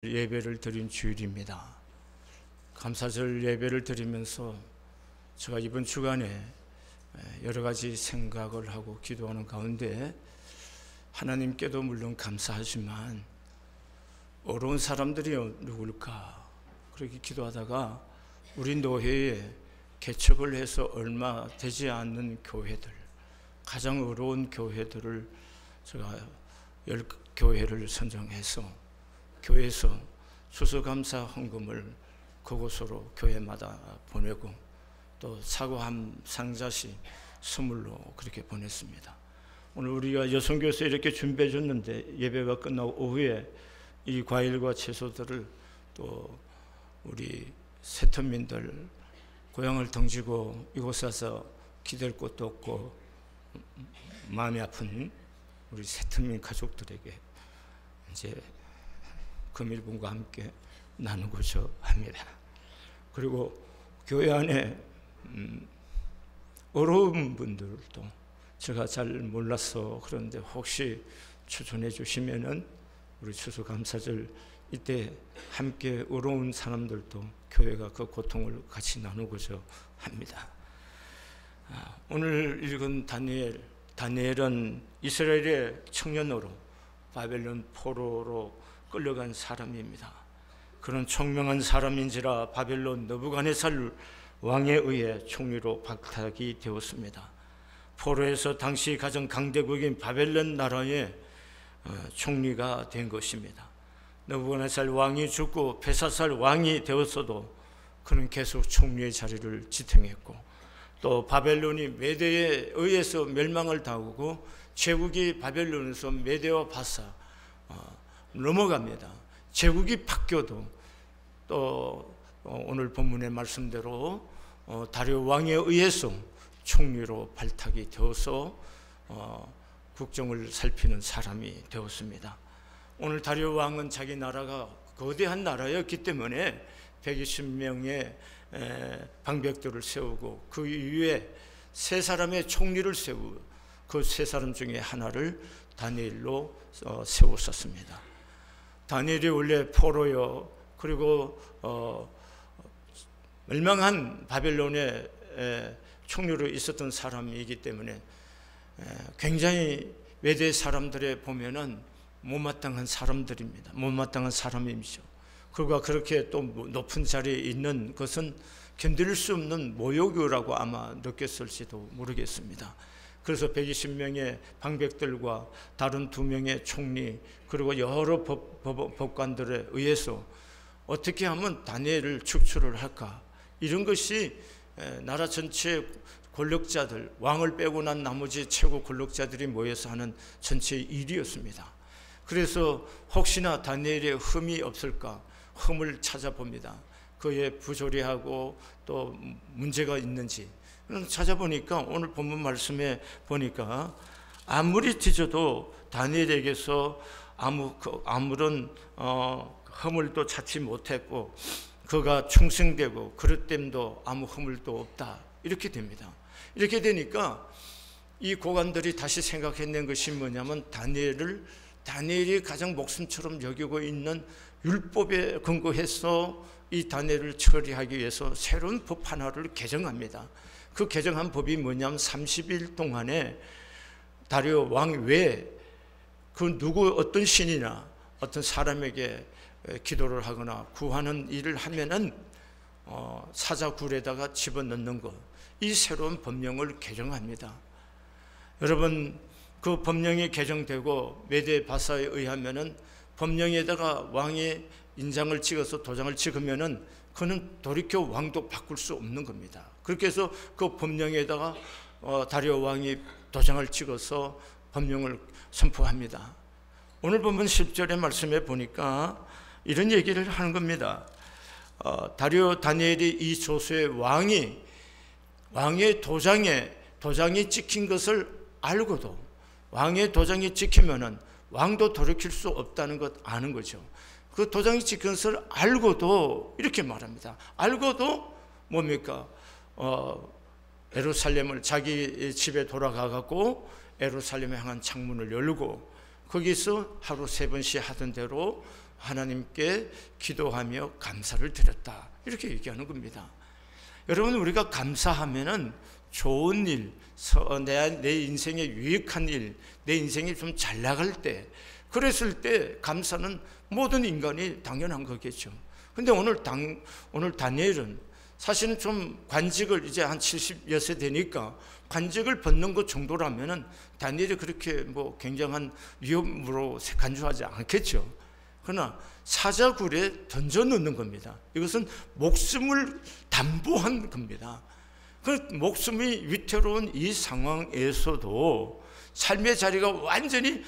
예배를 드린 주일입니다. 감사절 예배를 드리면서 제가 이번 주간에 여러 가지 생각을 하고 기도하는 가운데 하나님께도 물론 감사하지만 어려운 사람들이 누굴까 그렇게 기도하다가 우리 노회에 개척을 해서 얼마 되지 않는 교회들, 가장 어려운 교회들을 제가 10교회를 선정해서 교회에서 추수감사 헌금을 그곳으로 교회마다 보내고 또 사과 한 상자씩 선물로 그렇게 보냈습니다. 오늘 우리가 여성교회에서 이렇게 준비해 줬는데 예배가 끝나고 오후에 이 과일과 채소들을 또 우리 세터민들 고향을 덩지고 이곳에 와서 기댈 곳도 없고 마음이 아픈 우리 세터민 가족들에게 이제 금일분과 함께 나누고자 합니다. 그리고 교회 안에 어려운 분들도 제가 잘 몰라서 그런데 혹시 추천해 주시면은 우리 추수감사절 이때 함께 어려운 사람들도 교회가 그 고통을 같이 나누고자 합니다. 오늘 읽은 다니엘은 이스라엘의 청년으로 바벨론 포로로 끌려간 사람입니다. 그런 총명한 사람인지라 바벨론 느부갓네살 왕에 의해 총리로 박탁이 되었습니다. 포로에서 당시 가장 강대국인 바벨론 나라의 총리가 된 것입니다. 느부갓네살 왕이 죽고 벨사살 왕이 되었어도 그는 계속 총리의 자리를 지탱했고 또 바벨론이 메대에 의해서 멸망을 당하고 제국이 바벨론에서 메대와 바사 넘어갑니다. 제국이 바뀌어도 또 오늘 본문의 말씀대로 다리오 왕에 의해서 총리로 발탁이 되어서 국정을 살피는 사람이 되었습니다. 오늘 다리오 왕은 자기 나라가 거대한 나라였기 때문에 120명의 방백들을 세우고 그 이후에 세 사람의 총리를 세우고 그 세 사람 중에 하나를 다니엘로 세웠었습니다. 다니엘이 원래 포로요 그리고 멸망한 바벨론의 총리로 있었던 사람이기 때문에 굉장히 메대 사람들에 보면은 못마땅한 사람들입니다. 못마땅한 사람이죠. 그가 그렇게 또 높은 자리에 있는 것은 견딜 수 없는 모욕이라고 아마 느꼈을지도 모르겠습니다. 그래서 120명의 방백들과 다른 2명의 총리 그리고 여러 법관들에 의해서 어떻게 하면 다니엘을 축출을 할까 이런 것이 나라 전체 권력자들 왕을 빼고 난 나머지 최고 권력자들이 모여서 하는 전체 일이었습니다. 그래서 혹시나 다니엘의 흠이 없을까 흠을 찾아봅니다. 그의 부조리하고 또 문제가 있는지 찾아보니까 오늘 본문 말씀에 보니까 아무리 뒤져도 다니엘에게서 아무런 허물도 찾지 못했고 그가 충성되고 그릇됨도 아무 허물도 없다 이렇게 됩니다. 이렇게 되니까 이 고관들이 다시 생각해낸 것이 뭐냐면 다니엘이 가장 목숨처럼 여기고 있는 율법에 근거해서 이 다니엘을 처리하기 위해서 새로운 법 하나를 개정합니다. 그 개정한 법이 뭐냐면 30일 동안에 다리오 왕 외에 그 누구 어떤 신이나 어떤 사람에게 기도를 하거나 구하는 일을 하면은 사자굴에다가 집어넣는 것, 이 새로운 법령을 개정합니다. 여러분 그 법령이 개정되고 메대 바사에 의하면은 법령에다가 왕의 인장을 찍어서 도장을 찍으면은 그는 돌이켜 왕도 바꿀 수 없는 겁니다. 그렇게 해서 그 법령에다가 다리오 왕이 도장을 찍어서 법령을 선포합니다. 오늘 본문 10절의 말씀에 보니까 이런 얘기를 하는 겁니다. 다니엘이 이 조서에 왕의 도장이 찍힌 것을 알고도 왕의 도장이 찍히면은 왕도 돌이킬 수 없다는 것 아는 거죠. 그 도장이 찍힌 것을 알고도 이렇게 말합니다. 알고도 뭡니까? 예루살렘을 자기 집에 돌아가갖고 예루살렘에 향한 창문을 열고 거기서 하루 3번씩 하던 대로 하나님께 기도하며 감사를 드렸다. 이렇게 얘기하는 겁니다. 여러분, 우리가 감사하면은 좋은 일, 내 인생에 유익한 일, 내 인생이 좀 잘 나갈 때, 그랬을 때 감사는 모든 인간이 당연한 거겠죠. 근데 오늘 다니엘은 사실은 좀 관직을 이제 한 70여 세 되니까 관직을 벗는 것 정도라면은 다니엘이 그렇게 뭐 굉장한 위험으로 간주하지 않겠죠. 그러나 사자굴에 던져 넣는 겁니다. 이것은 목숨을 담보한 겁니다. 그 목숨이 위태로운 이 상황에서도 삶의 자리가 완전히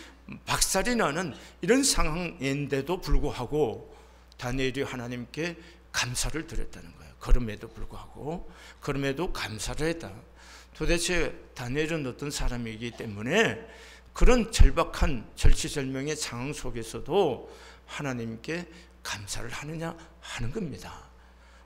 박살이 나는 이런 상황인데도 불구하고 다니엘이 하나님께 감사를 드렸다는 거예요. 그럼에도 불구하고, 그럼에도 감사를 했다. 도대체 다니엘은 어떤 사람이기 때문에 그런 절박한 절치절명의 상황 속에서도 하나님께 감사를 하느냐 하는 겁니다.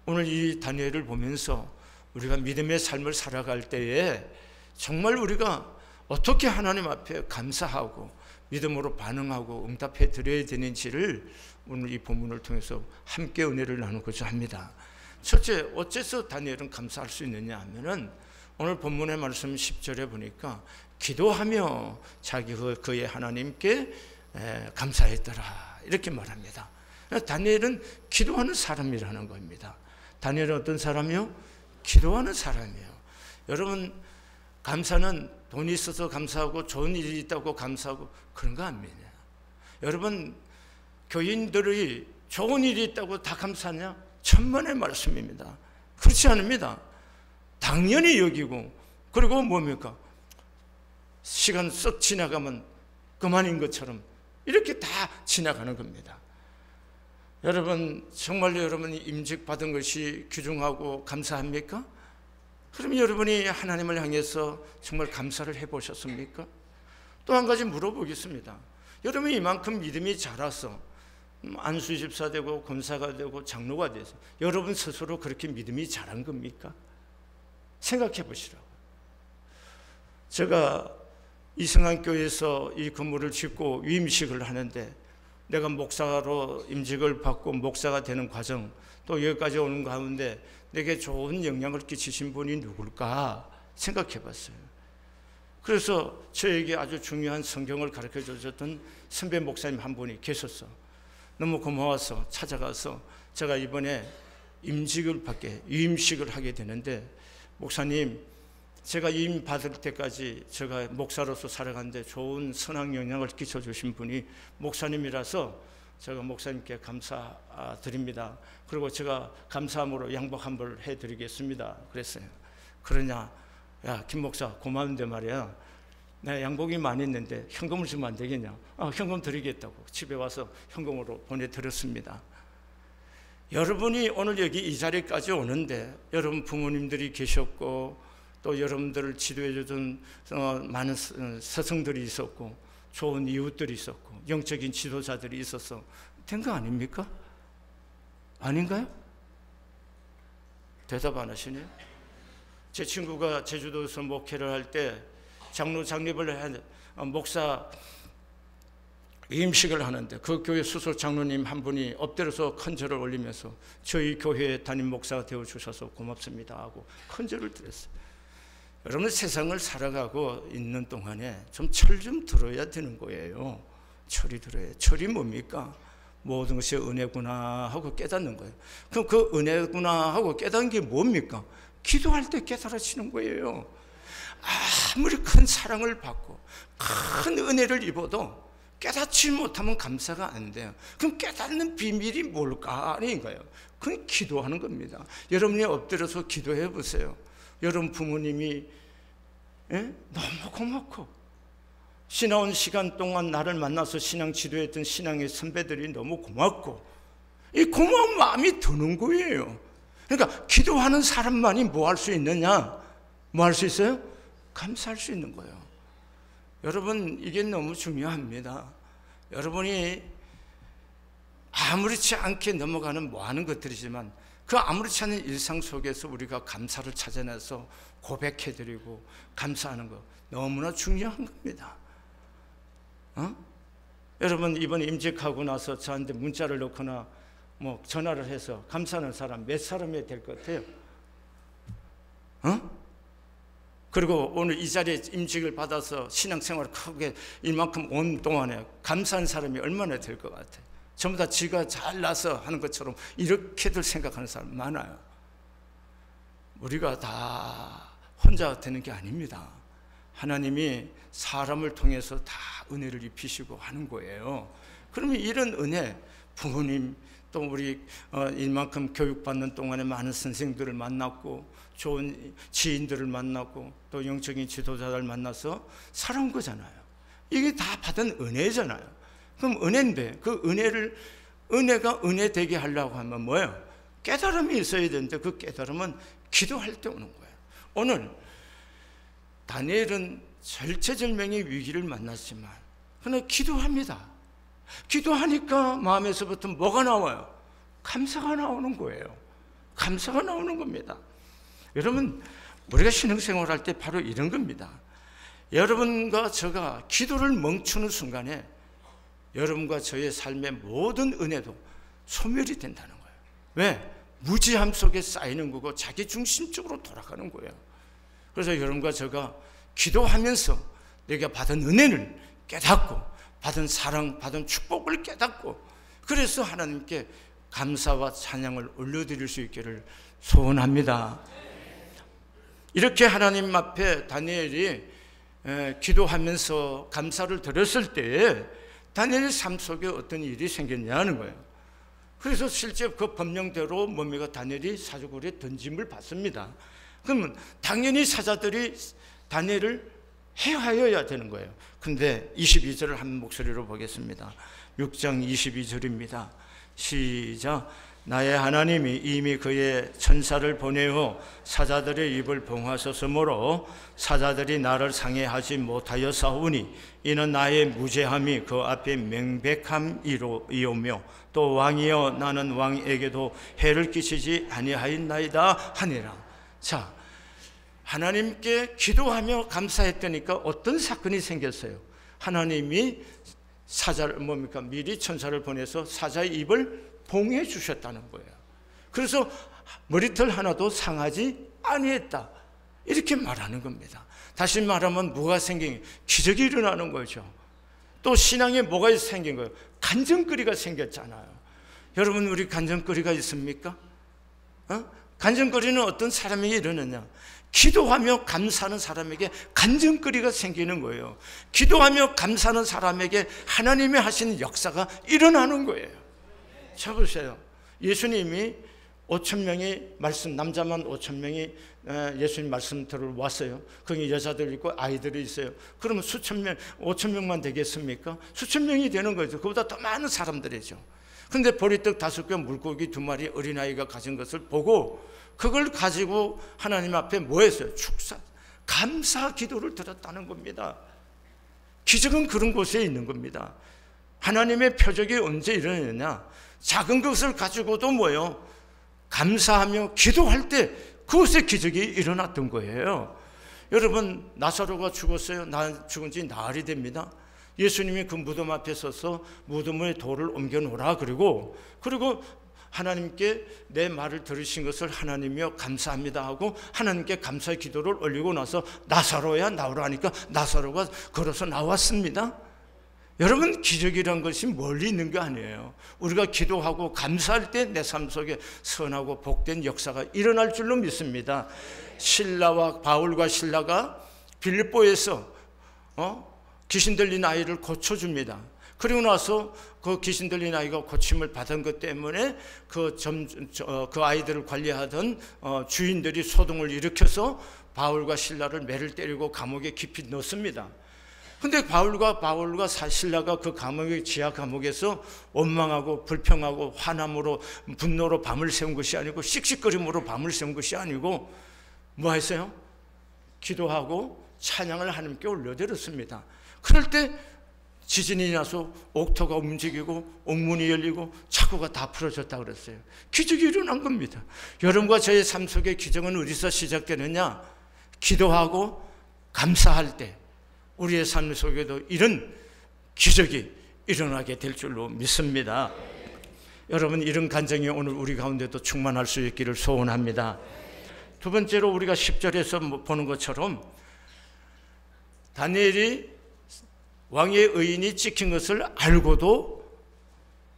오늘 이 다니엘을 보면서 우리가 믿음의 삶을 살아갈 때에 정말 우리가 어떻게 하나님 앞에 감사하고 믿음으로 반응하고 응답해 드려야 되는지를 오늘 이 본문을 통해서 함께 은혜를 나누고자 합니다. 첫째, 어째서 다니엘은 감사할 수 있느냐 하면은 오늘 본문의 말씀 10절에 보니까 기도하며 그의 하나님께 감사했더라 이렇게 말합니다. 다니엘은 기도하는 사람이라는 겁니다. 다니엘은 어떤 사람이요? 기도하는 사람이에요. 여러분, 감사는 돈이 있어서 감사하고 좋은 일이 있다고 감사하고 그런 거 아닙니다. 여러분, 교인들이 좋은 일이 있다고 다 감사하냐? 천만의 말씀입니다. 그렇지 않습니다. 당연히 여기고, 그리고 뭡니까? 시간 썩 지나가면 그만인 것처럼 이렇게 다 지나가는 겁니다. 여러분, 정말로 여러분이 임직 받은 것이 귀중하고 감사합니까? 그럼 여러분이 하나님을 향해서 정말 감사를 해보셨습니까? 또 한 가지 물어보겠습니다. 여러분이 이만큼 믿음이 자라서 안수 집사 되고 권사가 되고 장로가 돼서 여러분 스스로 그렇게 믿음이 자란 겁니까? 생각해 보시라고. 제가 이승환교회에서 이 건물을 짓고 위임식을 하는데 내가 목사로 임직을 받고 목사가 되는 과정, 또 여기까지 오는 가운데 내게 좋은 영향을 끼치신 분이 누굴까 생각해 봤어요. 그래서 저에게 아주 중요한 성경을 가르쳐 주셨던 선배 목사님 한 분이 계셨어. 너무 고마워서 찾아가서 제가 이번에 위임식을 하게 되는데, 목사님, 제가 위임 받을 때까지 제가 목사로서 살아가는데 좋은 선한 영향을 끼쳐주신 분이 목사님이라서 제가 목사님께 감사드립니다. 그리고 제가 감사함으로 양복 한벌 해드리겠습니다. 그랬어요. 그러냐, 야, 김 목사 고마운데 말이야, 내가 양복이 많이 있는데 현금을 주면 안 되겠냐? 현금 드리겠다고 집에 와서 현금으로 보내드렸습니다. 여러분이 오늘 여기 이 자리까지 오는데 여러분 부모님들이 계셨고 또 여러분들을 지도해주던 많은 스승들이 있었고 좋은 이웃들이 있었고 영적인 지도자들이 있어서 된 거 아닙니까? 아닌가요? 대답 안 하시네요. 제 친구가 제주도에서 목회를 할 때 장로 장립을 한 목사 임식을 하는데 그 교회 수소 장로님 한 분이 엎드려서 큰절을 올리면서 저희 교회에 담임 목사가 되어주셔서 고맙습니다 하고 큰절을 드렸어요. 여러분, 세상을 살아가고 있는 동안에 좀 철 좀 들어야 되는 거예요. 철이 들어야. 철이 뭡니까? 모든 것이 은혜구나 하고 깨닫는 거예요. 그럼 그 은혜구나 하고 깨닫는 게 뭡니까? 기도할 때 깨달아지는 거예요. 아무리 큰 사랑을 받고 큰 은혜를 입어도 깨닫지 못하면 감사가 안 돼요. 그럼 깨닫는 비밀이 뭘까? 아닌 거예요. 그건 기도하는 겁니다. 여러분이 엎드려서 기도해 보세요. 여러분 부모님이 너무 고맙고 신나온 시간 동안 나를 만나서 신앙 지도했던 신앙의 선배들이 너무 고맙고 이 고마운 마음이 드는 거예요. 그러니까 기도하는 사람만이 뭐 할 수 있느냐? 뭐 할 수 있어요? 감사할 수 있는 거예요. 여러분, 이게 너무 중요합니다. 여러분이 아무렇지 않게 넘어가는 뭐하는 것들이지만 그 아무렇지 않은 일상 속에서 우리가 감사를 찾아내서 고백해드리고 감사하는 거 너무나 중요한 겁니다. 여러분 이번에 임직하고 나서 저한테 문자를 넣거나 뭐 전화를 해서 감사하는 사람 몇 사람이 될 것 같아요? 그리고 오늘 이 자리에 임직을 받아서 신앙생활을 크게 이만큼 온 동안에 감사한 사람이 얼마나 될 것 같아요? 전부 다 지가 잘나서 하는 것처럼 이렇게들 생각하는 사람 많아요. 우리가 다 혼자 되는 게 아닙니다. 하나님이 사람을 통해서 다 은혜를 입히시고 하는 거예요. 그러면 이런 은혜, 부모님 또 우리 이만큼 교육받는 동안에 많은 선생들을 만났고 좋은 지인들을 만났고 또 영적인 지도자를 만나서 살아온 거잖아요. 이게 다 받은 은혜잖아요. 그럼 은혜인데 그 은혜가 은혜 되게 하려고 하면 뭐예요? 깨달음이 있어야 되는데 그 깨달음은 기도할 때 오는 거예요. 오늘 다니엘은 절체절명의 위기를 만났지만 그러나 기도합니다. 기도하니까 마음에서부터 뭐가 나와요? 감사가 나오는 거예요. 감사가 나오는 겁니다. 여러분 우리가 신앙생활 할 때 바로 이런 겁니다. 여러분과 저가 기도를 멈추는 순간에 여러분과 저의 삶의 모든 은혜도 소멸이 된다는 거예요. 왜? 무지함 속에 쌓이는 거고 자기 중심적으로 돌아가는 거예요. 그래서 여러분과 저가 기도하면서 내가 받은 은혜를 깨닫고 받은 사랑, 받은 축복을 깨닫고 그래서 하나님께 감사와 찬양을 올려드릴 수 있기를 소원합니다. 이렇게 하나님 앞에 다니엘이 기도하면서 감사를 드렸을 때 다니엘 삶 속에 어떤 일이 생겼냐는 거예요. 그래서 실제 그 법령대로 뭡니까? 다니엘이 사주굴에 던짐을 받습니다. 그러면 당연히 사자들이 다니엘을 해하여야 되는 거예요. 근데 22절을 한 목소리로 보겠습니다. 6장 22절입니다. 시작. 나의 하나님이 이미 그의 천사를 보내어 사자들의 입을 봉하셨으므로 사자들이 나를 상해하지 못하여 싸우니 이는 나의 무죄함이 그 앞에 명백함이오며 또 왕이여 나는 왕에게도 해를 끼치지 아니하였나이다 하니라. 자, 하나님께 기도하며 감사했다니까 어떤 사건이 생겼어요? 하나님이 사자를 미리 천사를 보내서 사자의 입을 봉해 주셨다는 거예요. 그래서 머리털 하나도 상하지 아니했다 이렇게 말하는 겁니다. 다시 말하면 뭐가 생긴 기적이 일어나는 거죠. 또 신앙에 뭐가 생긴 거예요? 간증거리가 생겼잖아요. 여러분 우리 간증거리가 있습니까? 간증거리는 어떤 사람이 이러느냐? 기도하며 감사하는 사람에게 간증거리가 생기는 거예요. 기도하며 감사하는 사람에게 하나님이 하시는 역사가 일어나는 거예요. 자 보세요. 예수님이 5,000명이 말씀 남자만 5,000명이 예수님 말씀 들으러 왔어요. 거기 여자들 있고 아이들이 있어요. 그러면 수천 명, 5,000명만 되겠습니까? 수천 명이 되는 거죠. 그보다 더 많은 사람들이죠. 근데 보리떡 5개, 물고기 2마리 어린아이가 가진 것을 보고 그걸 가지고 하나님 앞에 뭐 했어요? 축사, 감사 기도를 드렸다는 겁니다. 기적은 그런 곳에 있는 겁니다. 하나님의 표적이 언제 일어나느냐? 작은 것을 가지고도 뭐예요? 감사하며 기도할 때 그것에 기적이 일어났던 거예요. 여러분 나사로가 죽었어요. 죽은 지 나흘이 됩니다. 예수님이 그 무덤 앞에 서서 무덤에 돌을 옮겨 놓으라 그리고 하나님께 내 말을 들으신 것을 하나님이여 감사합니다 하고 하나님께 감사의 기도를 올리고 나서 나사로야 나오라 하니까 나사로가 걸어서 나왔습니다. 여러분 기적이란 것이 멀리 있는 게 아니에요. 우리가 기도하고 감사할 때 내 삶 속에 선하고 복된 역사가 일어날 줄로 믿습니다. 바울과 신라가 빌립보에서 귀신 들린 아이를 고쳐줍니다. 그리고 나서 그 귀신 들린 아이가 고침을 받은 것 때문에 그 아이들을 관리하던 주인들이 소동을 일으켜서 바울과 신라를 매를 때리고 감옥에 깊이 넣습니다. 근데 바울과 신라가 그 지하 감옥에서 원망하고 불평하고 화남으로 분노로 밤을 새운 것이 아니고 씩씩거림으로 밤을 새운 것이 아니고 뭐 했어요? 기도하고 찬양을 하나님께 올려드렸습니다. 그럴 때 지진이 나서 옥토가 움직이고 옥문이 열리고 창고가 다 풀어졌다 그랬어요. 기적이 일어난 겁니다. 여러분과 저의 삶 속의 기적은 어디서 시작되느냐? 기도하고 감사할 때 우리의 삶 속에도 이런 기적이 일어나게 될 줄로 믿습니다. 여러분, 이런 간증이 오늘 우리 가운데도 충만할 수 있기를 소원합니다. 두 번째로 우리가 10절에서 보는 것처럼 다니엘이 왕의 의인이 찍힌 것을 알고도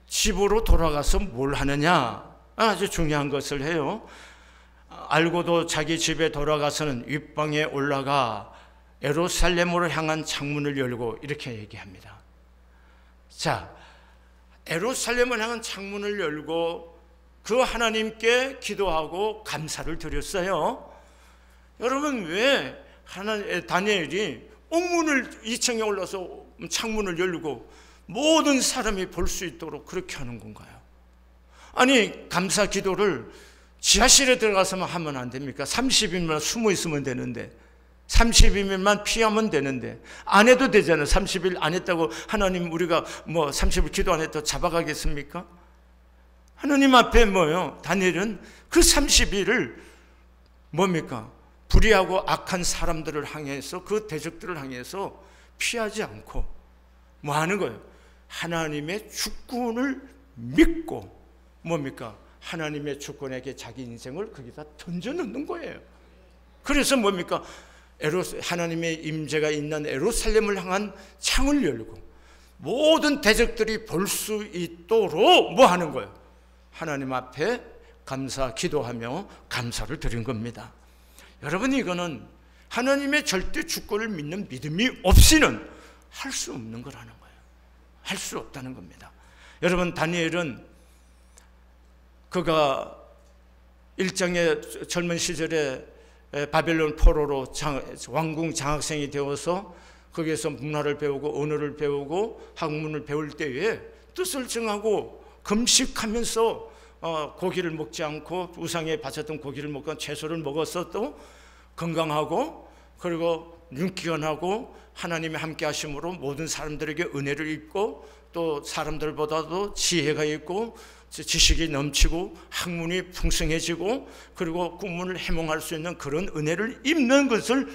집으로 돌아가서 뭘 하느냐, 아주 중요한 것을 해요. 알고도 자기 집에 돌아가서는 윗방에 올라가 예루살렘으로 향한 창문을 열고 이렇게 얘기합니다. 자, 예루살렘을 향한 창문을 열고 그 하나님께 기도하고 감사를 드렸어요. 여러분, 왜 다니엘이 옥문을 2층에 올라서 창문을 열고 모든 사람이 볼 수 있도록 그렇게 하는 건가요? 아니, 감사 기도를 지하실에 들어가서만 하면 안 됩니까? 30일만 숨어 있으면 되는데, 30일만 피하면 되는데, 안 해도 되잖아요. 30일 안 했다고 하나님 우리가 30일 기도 안 했다고 잡아가겠습니까? 하나님 앞에 뭐요? 다니엘은 그 30일을 뭡니까? 불의하고 악한 사람들을 향해서, 그 대적들을 향해서 피하지 않고 뭐 하는 거예요? 하나님의 주권을 믿고 뭡니까? 하나님의 주권에게 자기 인생을 거기다 던져놓는 거예요. 그래서 뭡니까? 하나님의 임재가 있는 예루살렘을 향한 창을 열고 모든 대적들이 볼 수 있도록 뭐 하는 거예요? 하나님 앞에 감사 기도하며 감사를 드린 겁니다. 여러분, 이거는 하나님의 절대 주권을 믿는 믿음이 없이는 할 수 없는 거라는 거예요. 할 수 없다는 겁니다. 여러분, 다니엘은 그가 일장의 젊은 시절에 바벨론 포로로 왕궁 장학생이 되어서 거기에서 문화를 배우고 언어를 배우고 학문을 배울 때에 뜻을 정하고 금식하면서 고기를 먹지 않고 우상에 바쳤던 고기를 먹고 채소를 먹었어도 건강하고, 그리고 윤기가 나고 하나님이 함께 하심으로 모든 사람들에게 은혜를 입고 또 사람들보다도 지혜가 있고 지식이 넘치고 학문이 풍성해지고 그리고 꿈을 해몽할 수 있는 그런 은혜를 입는 것을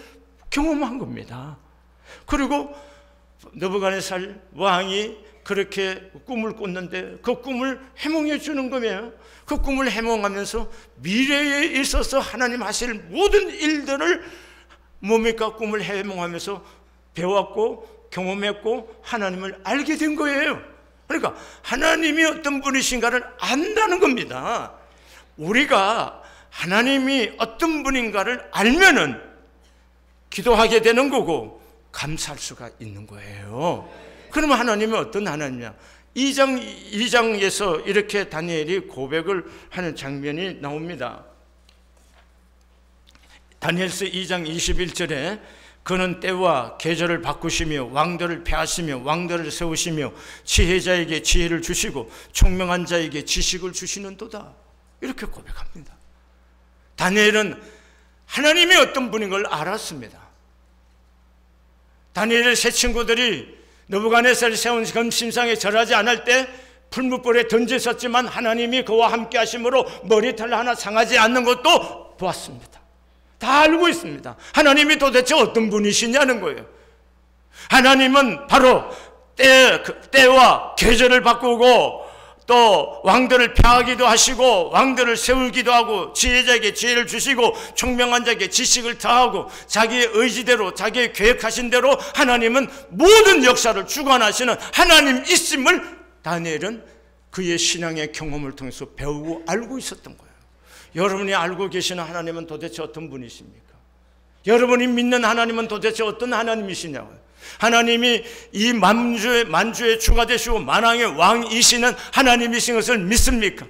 경험한 겁니다. 그리고 느부갓네살 왕이 그렇게 꿈을 꿨는데 그 꿈을 해몽해 주는 거예요. 그 꿈을 해몽하면서 미래에 있어서 하나님 하실 모든 일들을 뭡니까? 꿈을 해몽하면서 배웠고 경험했고 하나님을 알게 된 거예요. 그러니까 하나님이 어떤 분이신가를 안다는 겁니다. 우리가 하나님이 어떤 분인가를 알면은 기도하게 되는 거고 감사할 수가 있는 거예요. 그러면 하나님은 어떤 하나님이냐? 2장에서 이렇게 다니엘이 고백을 하는 장면이 나옵니다. 다니엘서 2장 21절에 그는 때와 계절을 바꾸시며 왕들을 폐하시며 왕들을 세우시며 지혜자에게 지혜를 주시고 총명한 자에게 지식을 주시는도다, 이렇게 고백합니다. 다니엘은 하나님이 어떤 분인 걸 알았습니다. 다니엘의 세 친구들이 느부갓네살이 세운 금심상에 절하지 않을 때 풀무불에 던졌었지만 하나님이 그와 함께 하심으로 머리털 하나 상하지 않는 것도 보았습니다. 다 알고 있습니다. 하나님이 도대체 어떤 분이시냐는 거예요. 하나님은 바로 때와 계절을 바꾸고 또 왕들을 폐하기도 하시고 왕들을 세우기도 하고 지혜자에게 지혜를 주시고 총명한 자에게 지식을 더하고 자기의 의지대로 자기의 계획하신 대로 하나님은 모든 역사를 주관하시는 하나님이심을 다니엘은 그의 신앙의 경험을 통해서 배우고 알고 있었던 거예요. 여러분이 알고 계시는 하나님은 도대체 어떤 분이십니까? 여러분이 믿는 하나님은 도대체 어떤 하나님이시냐고요? 하나님이 이 만주의 주가 되시고 만왕의 왕이시는 하나님이신 것을 믿습니까?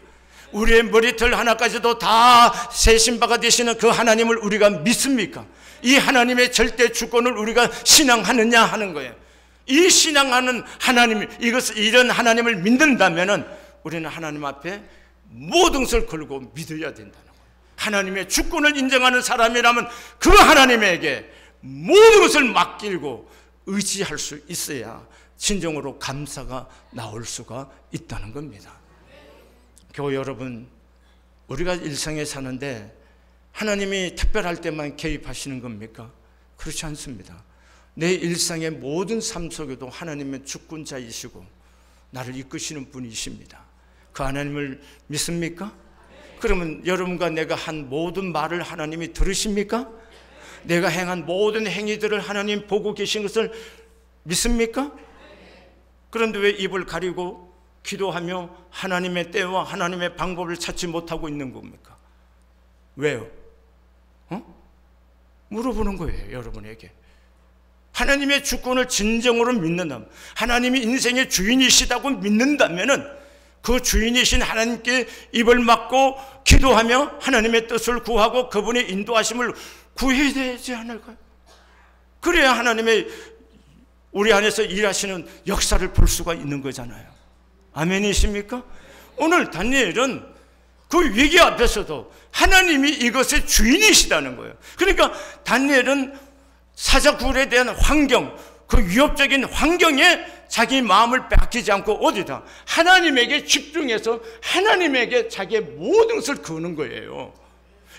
우리의 머리털 하나까지도 다 세신 바가 되시는 그 하나님을 우리가 믿습니까? 이 하나님의 절대 주권을 우리가 신앙하느냐 하는 거예요. 이 신앙하는 하나님, 이런 하나님을 믿는다면은 우리는 하나님 앞에 모든 것을 걸고 믿어야 된다는 거예요. 하나님의 주권을 인정하는 사람이라면 그 하나님에게 모든 것을 맡기고 의지할 수 있어야 진정으로 감사가 나올 수가 있다는 겁니다. 교회 여러분, 우리가 일상에 사는데 하나님이 특별할 때만 개입하시는 겁니까? 그렇지 않습니다. 내 일상의 모든 삶 속에도 하나님의 주권자이시고 나를 이끄시는 분이십니다. 그 하나님을 믿습니까? 그러면 여러분과 내가 한 모든 말을 하나님이 들으십니까? 내가 행한 모든 행위들을 하나님 보고 계신 것을 믿습니까? 그런데 왜 입을 가리고 기도하며 하나님의 때와 하나님의 방법을 찾지 못하고 있는 겁니까? 왜요? 물어보는 거예요, 여러분에게. 하나님의 주권을 진정으로 믿는다면, 하나님이 인생의 주인이시다고 믿는다면은 그 주인이신 하나님께 입을 막고 기도하며 하나님의 뜻을 구하고 그분의 인도하심을 구해야 되지 않을까요? 그래야 하나님의 우리 안에서 일하시는 역사를 볼 수가 있는 거잖아요. 아멘이십니까? 오늘 다니엘은 그 위기 앞에서도 하나님이 이것의 주인이시다는 거예요. 그러니까 다니엘은 사자굴에 대한 환경, 그 위협적인 환경에 자기 마음을 빼앗기지 않고 어디다? 하나님에게 집중해서 하나님에게 자기의 모든 것을 거는 거예요.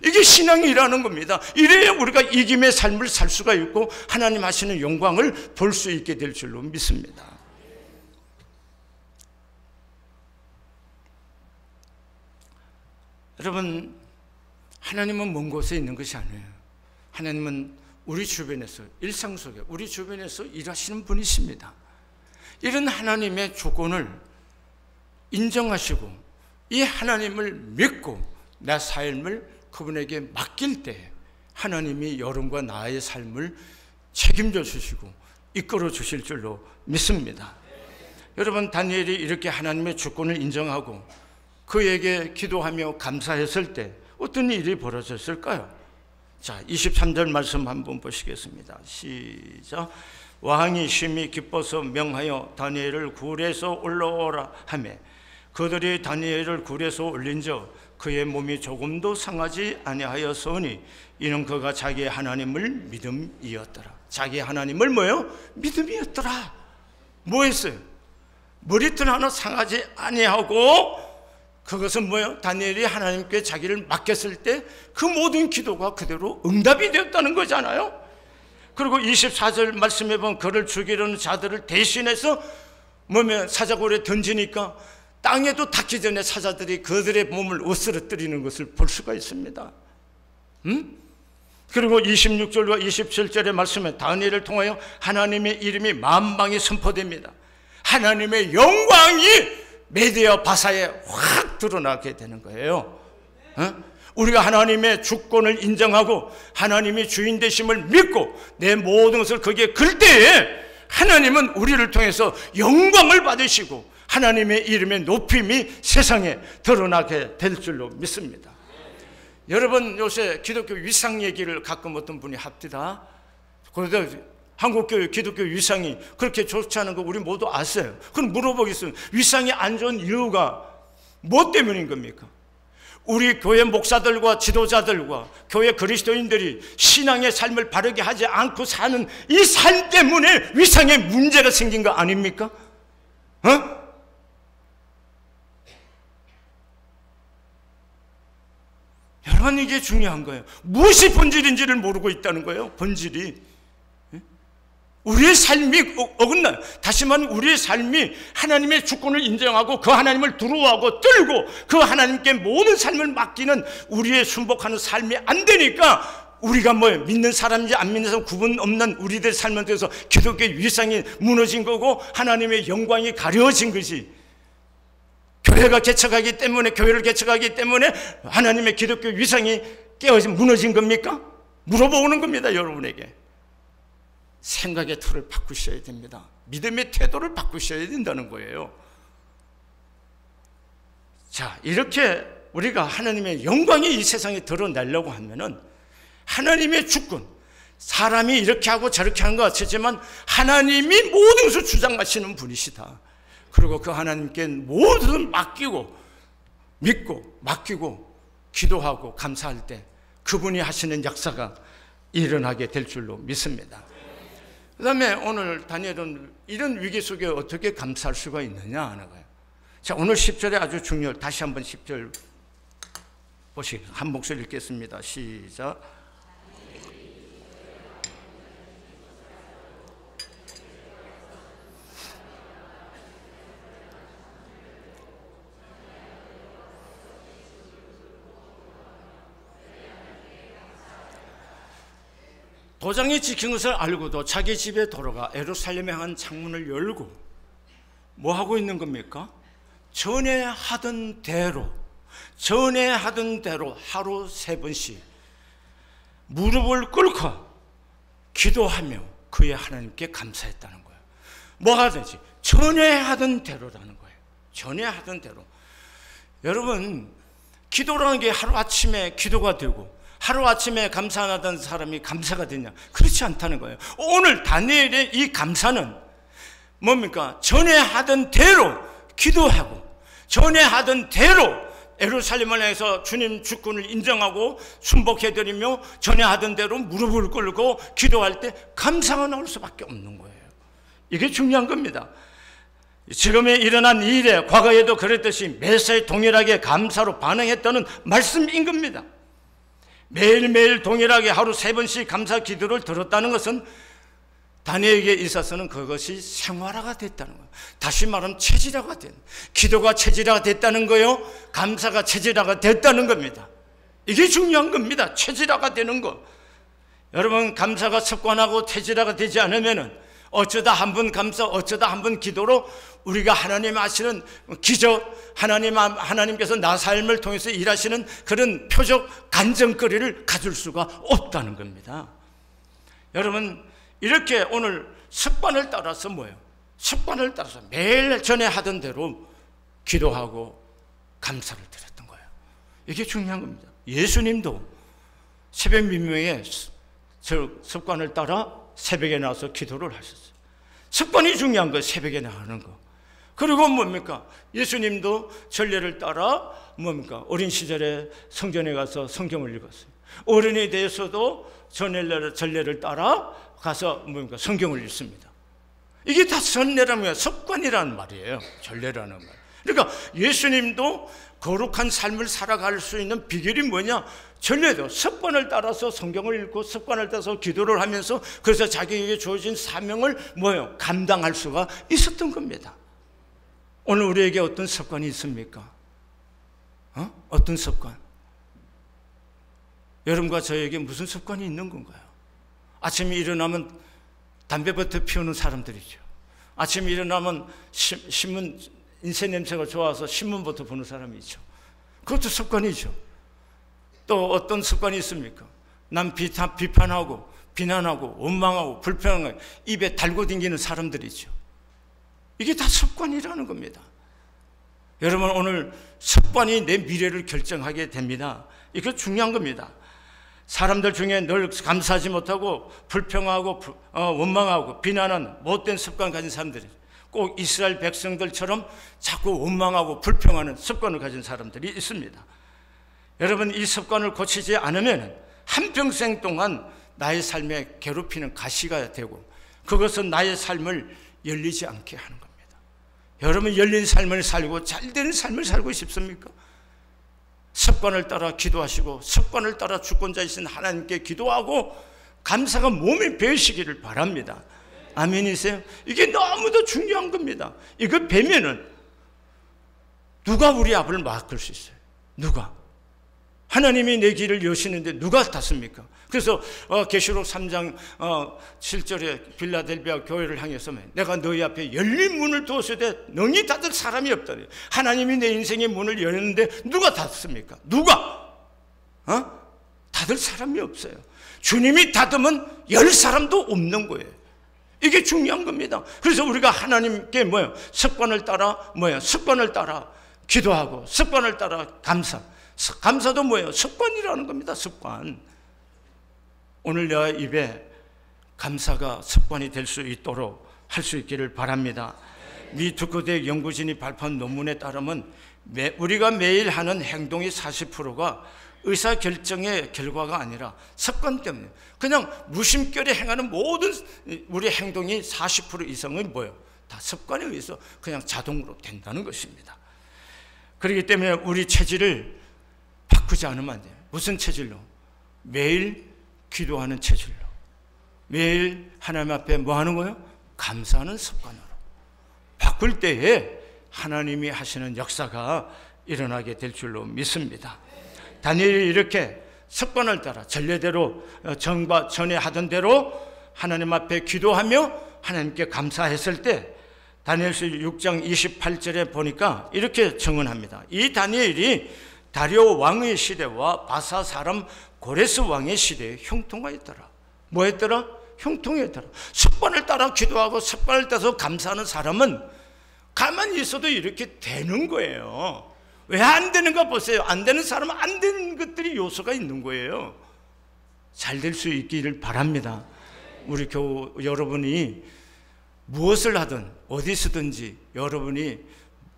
이게 신앙이라는 겁니다. 이래야 우리가 이김의 삶을 살 수가 있고 하나님 하시는 영광을 볼 수 있게 될 줄로 믿습니다. 여러분, 하나님은 먼 곳에 있는 것이 아니에요. 하나님은 우리 주변에서, 일상 속에 우리 주변에서 일하시는 분이십니다. 이런 하나님의 조건을 인정하시고 이 하나님을 믿고 내 삶을 그분에게 맡길 때 하나님이 여러분과 나의 삶을 책임져 주시고 이끌어 주실 줄로 믿습니다. 여러분, 다니엘이 이렇게 하나님의 주권을 인정하고 그에게 기도하며 감사했을 때 어떤 일이 벌어졌을까요? 자, 23절 말씀 한번 보시겠습니다. 시작. 왕이 심히 기뻐서 명하여 다니엘을 굴에서 올라오라 하며 그들이 다니엘을 굴에서 올린즉 그의 몸이 조금도 상하지 아니하였으니 이는 그가 자기의 하나님을 믿음이었더라. 자기의 하나님을 뭐예요? 믿음이었더라. 뭐 했어요? 머리털 하나 상하지 아니하고 그것은 뭐예요? 다니엘이 하나님께 자기를 맡겼을 때 그 모든 기도가 그대로 응답이 되었다는 거잖아요. 그리고 24절 말씀해 보면 그를 죽이려는 자들을 대신해서 뭐면 사자굴에 던지니까 땅에도 닿기 전에 사자들이 그들의 몸을 으스러뜨리는 것을 볼 수가 있습니다. 그리고 26절과 27절의 말씀에 다니엘을 통하여 하나님의 이름이 만방에 선포됩니다. 하나님의 영광이 메디아 바사에 확 드러나게 되는 거예요. 우리가 하나님의 주권을 인정하고 하나님이 주인 되심을 믿고 내 모든 것을 거기에 걸 때에 하나님은 우리를 통해서 영광을 받으시고 하나님의 이름의 높임이 세상에 드러나게 될 줄로 믿습니다. 여러분, 요새 기독교 위상 얘기를 가끔 어떤 분이 합디다. 그래서 한국교회 기독교 위상이 그렇게 좋지 않은 거 우리 모두 아세요. 그럼 물어보겠습니다. 위상이 안 좋은 이유가 뭐 때문인 겁니까? 우리 교회 목사들과 지도자들과 교회 그리스도인들이 신앙의 삶을 바르게 하지 않고 사는 이 삶 때문에 위상에 문제가 생긴 거 아닙니까? 여러분, 이게 중요한 거예요. 무엇이 본질인지를 모르고 있다는 거예요. 본질이 우리의 삶이 어긋나요. 다시 말하면 우리의 삶이 하나님의 주권을 인정하고 그 하나님을 두려워하고 떨고 그 하나님께 모든 삶을 맡기는 우리의 순복하는 삶이 안 되니까 우리가 뭐예요? 믿는 사람인지 안 믿는 사람 구분 없는 우리들 삶에 대해서 기독교의 위상이 무너진 거고 하나님의 영광이 가려진 것이 교회가 개척하기 때문에 교회를 개척하기 때문에 하나님의 기독교 위상이 깨어진 무너진 겁니까? 물어보는 겁니다, 여러분에게. 생각의 틀을 바꾸셔야 됩니다. 믿음의 태도를 바꾸셔야 된다는 거예요. 자, 이렇게 우리가 하나님의 영광이 이 세상에 드러내려고 하면은 하나님의 주권, 사람이 이렇게 하고 저렇게 하는 것 같지만 하나님이 모든 것을 주장하시는 분이시다. 그리고 그 하나님께 모든 맡기고 믿고 맡기고 기도하고 감사할 때 그분이 하시는 역사가 일어나게 될 줄로 믿습니다. 그 다음에 오늘 다니엘은 이런 위기 속에 어떻게 감사할 수가 있느냐 하는 거예요. 자, 오늘 10절에 아주 중요해요. 다시 한번 10절 보시겠습니다. 한 목소리 읽겠습니다. 시작. 도장이 찍힌 것을 알고도 자기 집에 돌아가 예루살렘에 향한 창문을 열고 뭐 하고 있는 겁니까? 전에 하던 대로 하루 3번씩 무릎을 꿇고 기도하며 그의 하나님께 감사했다는 거예요. 뭐가 되지? 전에 하던 대로라는 거예요. 전에 하던 대로. 여러분, 기도라는 게 하루아침에 기도가 되고 하루아침에 감사하던 사람이 감사가 되냐? 그렇지 않다는 거예요. 오늘 다니엘의 이 감사는 뭡니까? 전에 하던 대로 기도하고 전에 하던 대로 예루살렘을 향해서 주님 주권을 인정하고 순복해드리며 전에 하던 대로 무릎을 꿇고 기도할 때 감사가 나올 수밖에 없는 거예요. 이게 중요한 겁니다. 지금에 일어난 이 일에 과거에도 그랬듯이 매사에 동일하게 감사로 반응했다는 말씀인 겁니다. 매일매일 동일하게 하루 3번씩 감사 기도를 들었다는 것은 다니엘에게 있어서는 그것이 생활화가 됐다는 거예요. 다시 말하면 체질화가 된, 기도가 체질화가 됐다는 거요, 감사가 체질화가 됐다는 겁니다. 이게 중요한 겁니다. 체질화가 되는 거. 여러분, 감사가 습관하고 체질화가 되지 않으면은 어쩌다 한 번 감사, 어쩌다 한 번 기도로 우리가 하나님 하시는 기적, 하나님께서 나 삶을 통해서 일하시는 그런 표적 간증거리를 가질 수가 없다는 겁니다. 여러분, 이렇게 오늘 습관을 따라서 뭐예요? 습관을 따라서 매일 전에 하던 대로 기도하고 감사를 드렸던 거예요. 이게 중요한 겁니다. 예수님도 새벽 민명에 저 습관을 따라 새벽에 나와서 기도를 하셨어요. 습관이 중요한 거예요. 새벽에 나가는 거. 그리고 뭡니까? 예수님도 전례를 따라 뭡니까? 어린 시절에 성전에 가서 성경을 읽었어요. 어른이 돼서도 전례를 따라 가서 뭡니까? 성경을 읽습니다. 이게 다 전례라는 거예요. 습관이라는 말이에요. 전례라는 말. 그러니까 예수님도 거룩한 삶을 살아갈 수 있는 비결이 뭐냐? 전례도 습관을 따라서 성경을 읽고 습관을 따라서 기도를 하면서 그래서 자기에게 주어진 사명을 뭐예요? 감당할 수가 있었던 겁니다. 오늘 우리에게 어떤 습관이 있습니까? 어떤 습관? 여러분과 저에게 무슨 습관이 있는 건가요? 아침에 일어나면 담배부터 피우는 사람들이죠. 아침에 일어나면 신문, 인쇄 냄새가 좋아서 신문부터 보는 사람이 있죠. 그것도 습관이죠. 또 어떤 습관이 있습니까? 남 비판하고 비난하고 원망하고 불평하고 입에 달고 댕기는 사람들이죠. 이게 다 습관이라는 겁니다. 여러분, 오늘 습관이 내 미래를 결정하게 됩니다. 이거 중요한 겁니다. 사람들 중에 늘 감사하지 못하고 불평하고 원망하고 비난하는 못된 습관 가진 사람들이 꼭 이스라엘 백성들처럼 자꾸 원망하고 불평하는 습관을 가진 사람들이 있습니다. 여러분, 이 습관을 고치지 않으면 한평생 동안 나의 삶에 괴롭히는 가시가 되고 그것은 나의 삶을 열리지 않게 하는 겁니다. 여러분, 열린 삶을 살고 잘되는 삶을 살고 싶습니까? 습관을 따라 기도하시고 습관을 따라 주권자이신 하나님께 기도하고 감사가 몸에 배시기를 바랍니다. 아멘이세요? 이게 너무도 중요한 겁니다. 이거 배면은 누가 우리 앞을 막을 수 있어요? 누가? 하나님이 내 길을 여시는데 누가 닫습니까? 그래서 계시록 3장 7절에 빌라델비아 교회를 향해서 내가 너희 앞에 열린 문을 두었으되 능히 닫을 사람이 없다. 하나님이 내 인생의 문을 열었는데 누가 닫습니까? 누가? 닫을 사람이 없어요. 주님이 닫으면 열 사람도 없는 거예요. 이게 중요한 겁니다. 그래서 우리가 하나님께 습관을 따라 기도하고 습관을 따라 감사도 습관이라는 겁니다. 습관. 오늘 내 입에 감사가 습관이 될 수 있도록 할 수 있기를 바랍니다. 미 특허대 연구진이 발표한 논문에 따르면 우리가 매일 하는 행동의 40%가 의사결정의 결과가 아니라 습관 때문에 그냥 무심결에 행하는 모든 우리 행동이 40% 이상은 다 습관에 의해서 그냥 자동으로 된다는 것입니다. 그렇기 때문에 우리 체질을 바꾸지 않으면 안 돼요. 무슨 체질로? 매일 기도하는 체질로. 매일 하나님 앞에 뭐 하는 거예요? 감사하는 습관으로. 바꿀 때에 하나님이 하시는 역사가 일어나게 될 줄로 믿습니다. 다니엘이 이렇게 습관을 따라 전례대로 전과 전에 하던 대로 하나님 앞에 기도하며 하나님께 감사했을 때 다니엘서 6장 28절에 보니까 이렇게 증언합니다. 이 다니엘이 다리오 왕의 시대와 바사 사람 고레스 왕의 시대에 형통하였더라. 뭐 했더라? 형통했더라. 습관을 따라 기도하고 습관을 따라서 감사하는 사람은 가만히 있어도 이렇게 되는 거예요. 왜 안 되는가 보세요. 안 되는 사람은 안 되는 것들이 요소가 있는 거예요. 잘 될 수 있기를 바랍니다. 우리 여러분이 무엇을 하든 어디서든지 여러분이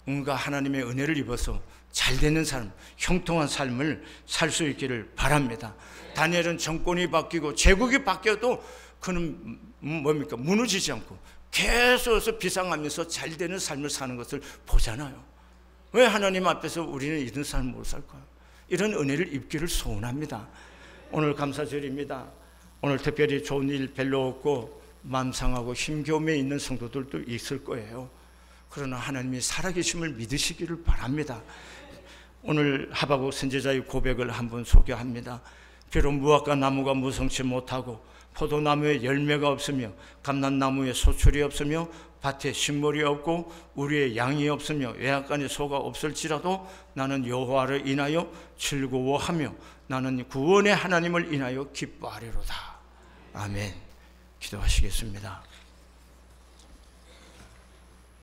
뭔가 하나님의 은혜를 입어서 잘 되는 삶, 형통한 삶을 살 수 있기를 바랍니다. 다니엘은 정권이 바뀌고 제국이 바뀌어도 그는 뭡니까? 무너지지 않고 계속해서 비상하면서 잘 되는 삶을 사는 것을 보잖아요. 왜 하나님 앞에서 우리는 이런 삶을 못 살까요? 이런 은혜를 입기를 소원합니다. 오늘 감사절입니다. 오늘 특별히 좋은 일 별로 없고 마음 상하고 힘겨움에 있는 성도들도 있을 거예요. 그러나 하나님이 살아계심을 믿으시기를 바랍니다. 오늘 하박국 선지자의 고백을 한번 소개합니다. 비록 무화과 나무가 무성치 못하고 포도나무에 열매가 없으며 감람나무에 소출이 없으며 밭에 식물이 없고 우리의 양이 없으며 외양간에 소가 없을지라도 나는 여호와를 인하여 즐거워하며 나는 구원의 하나님을 인하여 기뻐하리로다. 아멘. 기도하시겠습니다.